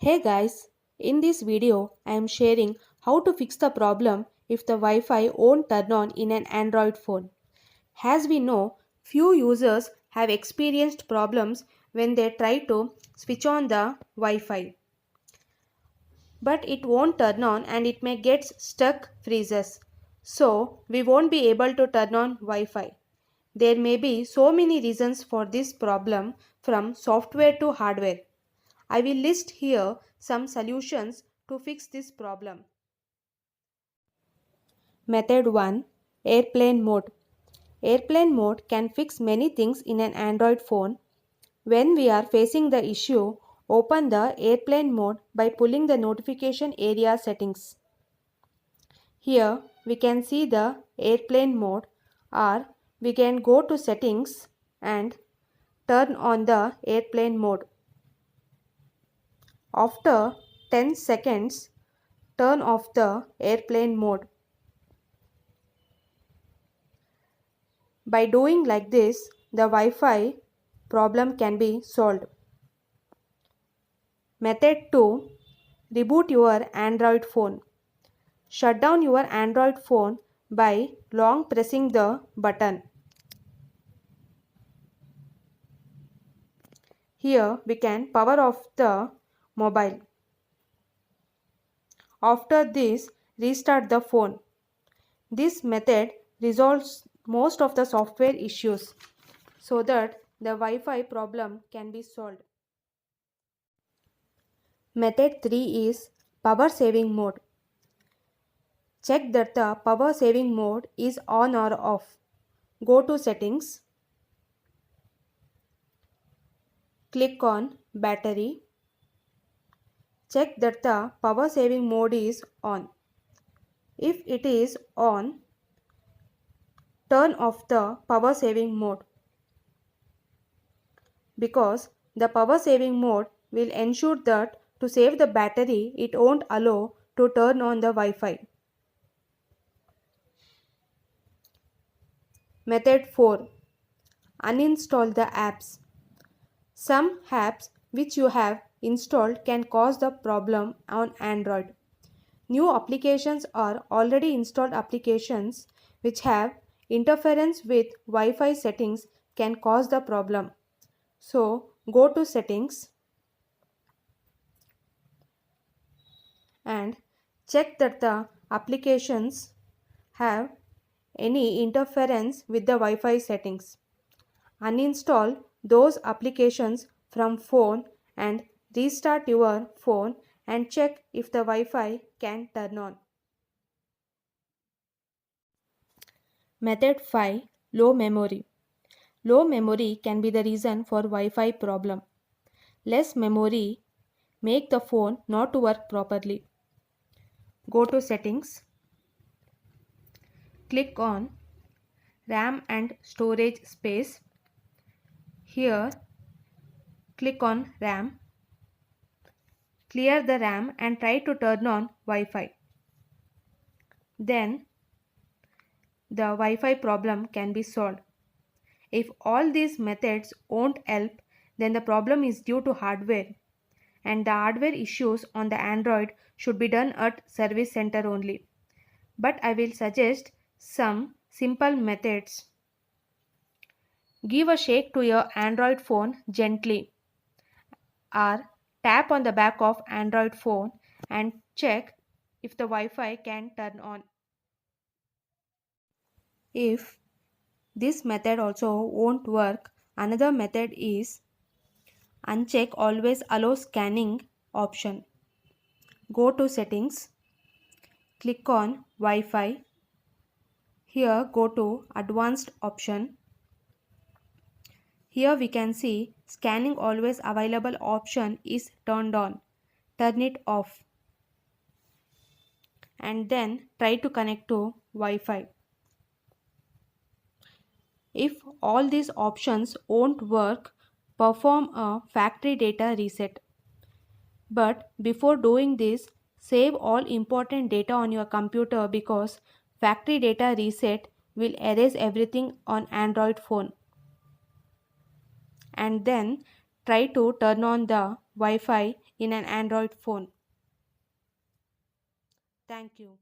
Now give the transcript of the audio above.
Hey guys, in this video I am sharing how to fix the problem if the Wi-Fi won't turn on in an Android phone. As we know, few users have experienced problems when they try to switch on the Wi-Fi, but it won't turn on and it may get stuck freezes. So, we won't be able to turn on Wi-Fi. There may be so many reasons for this problem from software to hardware. I will list here some solutions to fix this problem. Method 1. Airplane mode. Airplane mode can fix many things in an Android phone. When we are facing the issue, open the airplane mode by pulling the notification area settings. Here we can see the airplane mode, or we can go to settings and turn on the airplane mode. After 10 seconds, turn off the airplane mode. By doing like this, the Wi-Fi problem can be solved. Method 2. Reboot your Android phone. Shut down your Android phone by long pressing the button. Here we can power off the mobile. After this, restart the phone. This method resolves most of the software issues so that the Wi-Fi problem can be solved. Method 3 is power saving mode. Check that the power saving mode is on or off. Go to settings, click on battery. Check that the power saving mode is on. If it is on, turn off the power saving mode, because the power saving mode will ensure that to save the battery it won't allow to turn on the Wi-Fi. Method 4. Uninstall the apps. Some apps which you have installed can cause the problem on Android. New applications or already installed applications which have interference with Wi-Fi settings can cause the problem. So, go to settings and check that the applications have any interference with the Wi-Fi settings. Uninstall those applications from phone and restart your phone and check if the Wi-Fi can turn on. Method 5. Low memory. Low memory can be the reason for Wi-Fi problem. Less memory make the phone not to work properly. Go to settings, click on RAM and storage space. Here click on RAM. Clear the RAM and try to turn on Wi-Fi. Then the Wi-Fi problem can be solved. If all these methods won't help, then the problem is due to hardware, and the hardware issues on the Android should be done at service center only. But I will suggest some simple methods. Give a shake to your Android phone gently, or tap on the back of Android phone and check if the Wi-Fi can turn on. If this method also won't work, another method is uncheck always allow scanning option. Go to settings, click on Wi-Fi. Here go to advanced option. Here we can see scanning always available option is turned on. Turn it off and then try to connect to Wi-Fi. If all these options won't work, perform a factory data reset. But before doing this, save all important data on your computer, because factory data reset will erase everything on Android phone. And then try to turn on the Wi-Fi in an Android phone. Thank you.